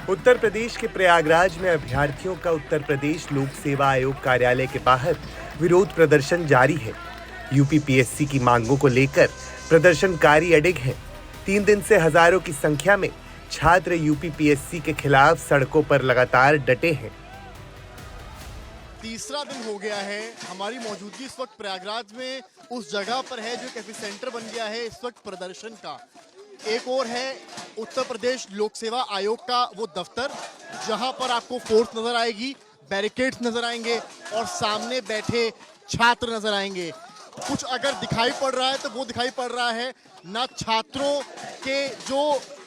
उत्तर प्रदेश के प्रयागराज में अभ्यर्थियों का उत्तर प्रदेश लोक सेवा आयोग कार्यालय के बाहर विरोध प्रदर्शन जारी है। यूपीपीएससी की मांगों को लेकर प्रदर्शनकारी अडिग हैं। 3 दिन से हजारों की संख्या में छात्र यूपीपीएससी के खिलाफ सड़कों पर लगातार डटे हैं। तीसरा दिन हो गया है। हमारी मौजूदगी इस वक्त प्रयागराज में उस जगह पर है जो कैफे सेंटर बन गया है इस वक्त प्रदर्शन का। एक और है उत्तर प्रदेश लोक सेवा आयोग का वो दफ्तर, जहां पर आपको फोर्स नजर आएगी, बैरिकेड्स नजर आएंगे और सामने बैठे छात्र नजर आएंगे। कुछ अगर दिखाई पड़ रहा है तो वो दिखाई पड़ रहा है ना छात्रों के जो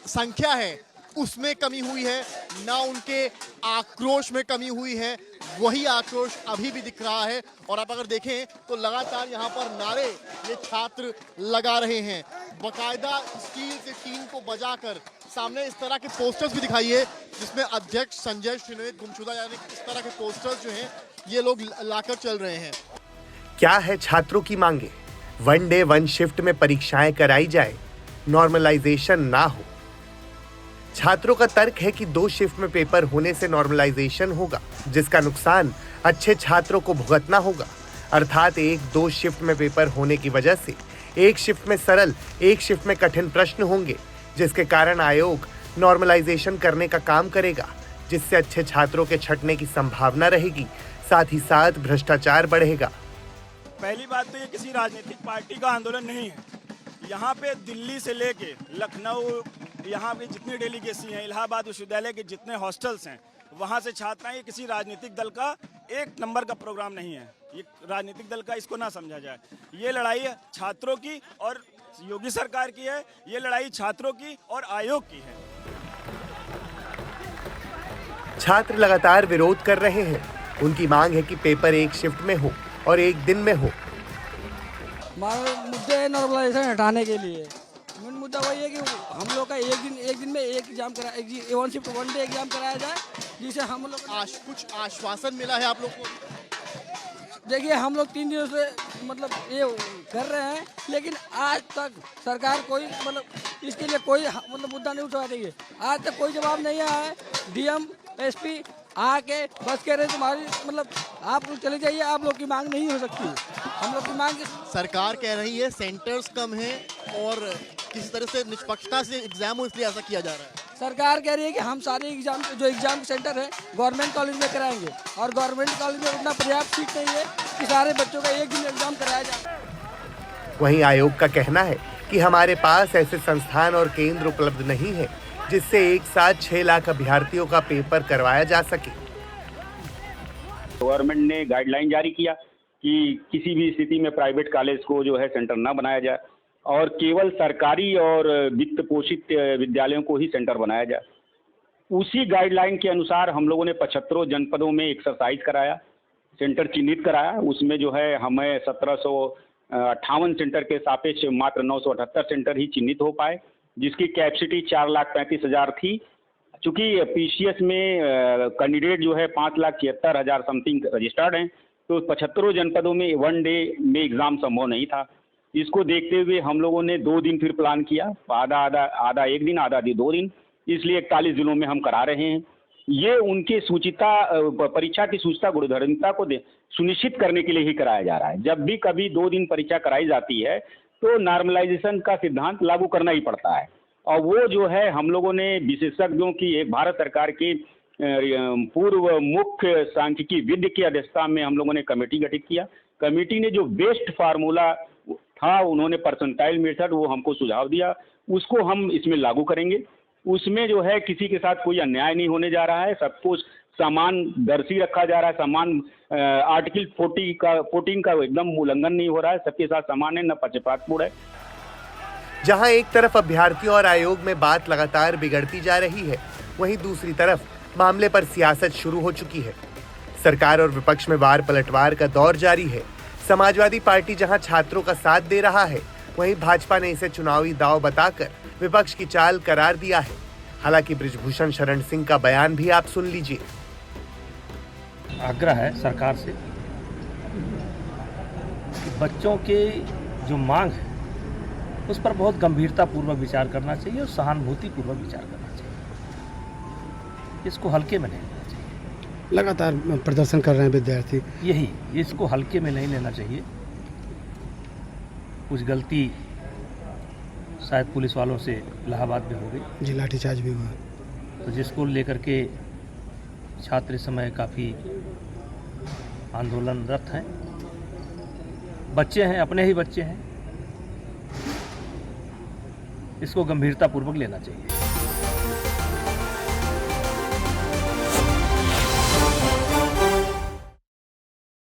संख्या है उसमें कमी हुई है, ना उनके आक्रोश में कमी हुई है। वही आक्रोश अभी भी दिख रहा है और आप अगर देखें तो लगातार यहाँ पर नारे ये छात्र लगा रहे हैं। बाकायदा स्टील से टीन को बजाकर सामने इस तरह के पोस्टर्स भी दिखाइए जिसमें अध्यक्ष संजय श्रीनिवास गुमशुदा यानी इस तरह के पोस्टर्स जो हैं ये लोग लाकर चल रहे हैं। क्या है छात्रों की मांगे? 1 डे 1 शिफ्ट में परीक्षाएं कराई जाए, नॉर्मलाइजेशन ना हो। छात्रों का तर्क है कि 2 शिफ्ट में पेपर होने से नॉर्मलाइजेशन होगा, जिसका नुकसान अच्छे छात्रों को भुगतना होगा। अर्थात 1-2 शिफ्ट में पेपर होने की वजह से 1 शिफ्ट में सरल, 1 शिफ्ट में कठिन प्रश्न होंगे, जिसके कारण आयोग नॉर्मलाइजेशन करने का काम करेगा, जिससे अच्छे छात्रों के छंटने की संभावना रहेगी, साथ ही साथ भ्रष्टाचार बढ़ेगा। पहली बात तो ये किसी राजनीतिक पार्टी का आंदोलन नहीं है। यहाँ पे दिल्ली से लेके लखनऊ, यहाँ पे जितनी डेलीगेसी हैं, इलाहाबाद विश्वविद्यालय के जितने हॉस्टल्स हैं, वहाँ से छात्र हैं। ये किसी राजनीतिक दल का 1 नंबर का प्रोग्राम नहीं है। ये राजनीतिक दल का इसको ना समझा जाए। ये लड़ाई छात्रों की और योगी सरकार की है। ये लड़ाई छात्रों की और आयोग की है। छात्र लगातार विरोध कर रहे हैं। उनकी मांग है कि पेपर 1 शिफ्ट में हो और 1 दिन में हो। मुद्दे नॉर्मलाइजेशन हटाने के लिए मेन मुद्दा वही है कि हम लोग का एक दिन में एक एग्जाम करा, 1 शिफ्ट 1 डे एग्जाम कराया जाए, जिसे हम लोग कुछ आश्वासन मिला है आप लोग को? देखिए, हम लोग 3 दिनों से मतलब ये कर रहे हैं, लेकिन आज तक सरकार कोई मतलब इसके लिए कोई मतलब मुद्दा नहीं उठा रही है। आज तक कोई जवाब नहीं आया है। डीएम एसपी आके बस कह रहे हैं तुम्हारी मतलब आप लोग चले जाइए, आप लोग की मांग नहीं हो सकती। हम लोग की मांग सरकार कह रही है सेंटर्स कम हैं और किसी तरह से निष्पक्षता से एग्जाम हो, इसलिए ऐसा किया जा रहा है। सरकार कह रही है कि हम सारे एग्जाम जो एग्जाम सेंटर है गवर्नमेंट कॉलेज में कराएंगे, और गवर्नमेंट कॉलेज में उतना पर्याप्त सीट नहीं है कि सारे बच्चों का 1 दिन एग्जाम कराया जाए। वहीं आयोग का कहना है कि हमारे पास ऐसे संस्थान और केंद्र उपलब्ध नहीं है जिससे एक साथ 6 लाख अभ्यर्थियों का पेपर करवाया जा सके। गवर्नमेंट ने गाइडलाइन जारी किया कि किसी भी स्थिति में प्राइवेट कॉलेज को जो है सेंटर ना बनाया जाए और केवल सरकारी और वित्त पोषित विद्यालयों को ही सेंटर बनाया जाए। उसी गाइडलाइन के अनुसार हम लोगों ने 75 जनपदों में एक्सरसाइज कराया, सेंटर चिन्हित कराया। उसमें जो है हमें 1758 सेंटर के सापेक्ष मात्र 978 सेंटर ही चिन्हित हो पाए, जिसकी कैपेसिटी 4,35,000 थी। चूँकि पीसीएस में कैंडिडेट जो है 5,76,000 समथिंग रजिस्टर्ड हैं, तो 75 जनपदों में 1 डे में एग्ज़ाम संभव नहीं था। इसको देखते हुए हम लोगों ने 2 दिन फिर प्लान किया, आधा 1 दिन, आधा 2 दिन, इसलिए 41 जिलों में हम करा रहे हैं। ये उनके सूचिता परीक्षा की सूचिता गुणधर्मिता को सुनिश्चित करने के लिए ही कराया जा रहा है। जब भी कभी 2 दिन परीक्षा कराई जाती है तो नॉर्मलाइजेशन का सिद्धांत लागू करना ही पड़ता है, और वो जो है हम लोगों ने विशेषज्ञों की एक भारत सरकार की पूर्व मुख्य सांख्यिकी विद की अध्यक्षता में हम लोगों ने कमेटी गठित किया। कमेटी ने जो बेस्ट फार्मूला था, उन्होंने परसेंटाइल मेथड वो हमको सुझाव दिया, उसको हम इसमें लागू करेंगे। उसमें जो है किसी के साथ कोई अन्याय नहीं होने जा रहा है, सब कुछ समान दर्शी रखा जा रहा है, समान आर्टिकल 14 का एकदम उल्लंघन नहीं हो रहा है, सबके साथ समान है, न पक्षपातपूर्ण है। जहां एक तरफ अभ्यर्थियों और आयोग में बात लगातार बिगड़ती जा रही है, वहीं दूसरी तरफ मामले पर सियासत शुरू हो चुकी है। सरकार और विपक्ष में वार पलटवार का दौर जारी है। समाजवादी पार्टी जहां छात्रों का साथ दे रहा है, वहीं भाजपा ने इसे चुनावी दांव बताकर विपक्ष की चाल करार दिया है। हालांकि बृजभूषण शरण सिंह का बयान भी आप सुन लीजिए। आग्रह है सरकार से कि बच्चों के जो मांग है उस पर बहुत गंभीरतापूर्वक विचार करना चाहिए और सहानुभूतिपूर्वक विचार करना चाहिए। इसको हल्के में नहीं लेना चाहिए। लगातार प्रदर्शन कर रहे हैं विद्यार्थी। यही, इसको हल्के में नहीं लेना चाहिए। कुछ गलती शायद पुलिस वालों से इलाहाबाद में हो गई जी, लाठीचार्ज भी हुआ। तो जिसको लेकर के छात्र इस समय काफ़ी आंदोलनरत हैं। बच्चे हैं, अपने ही बच्चे हैं, इसको गंभीरतापूर्वक लेना चाहिए।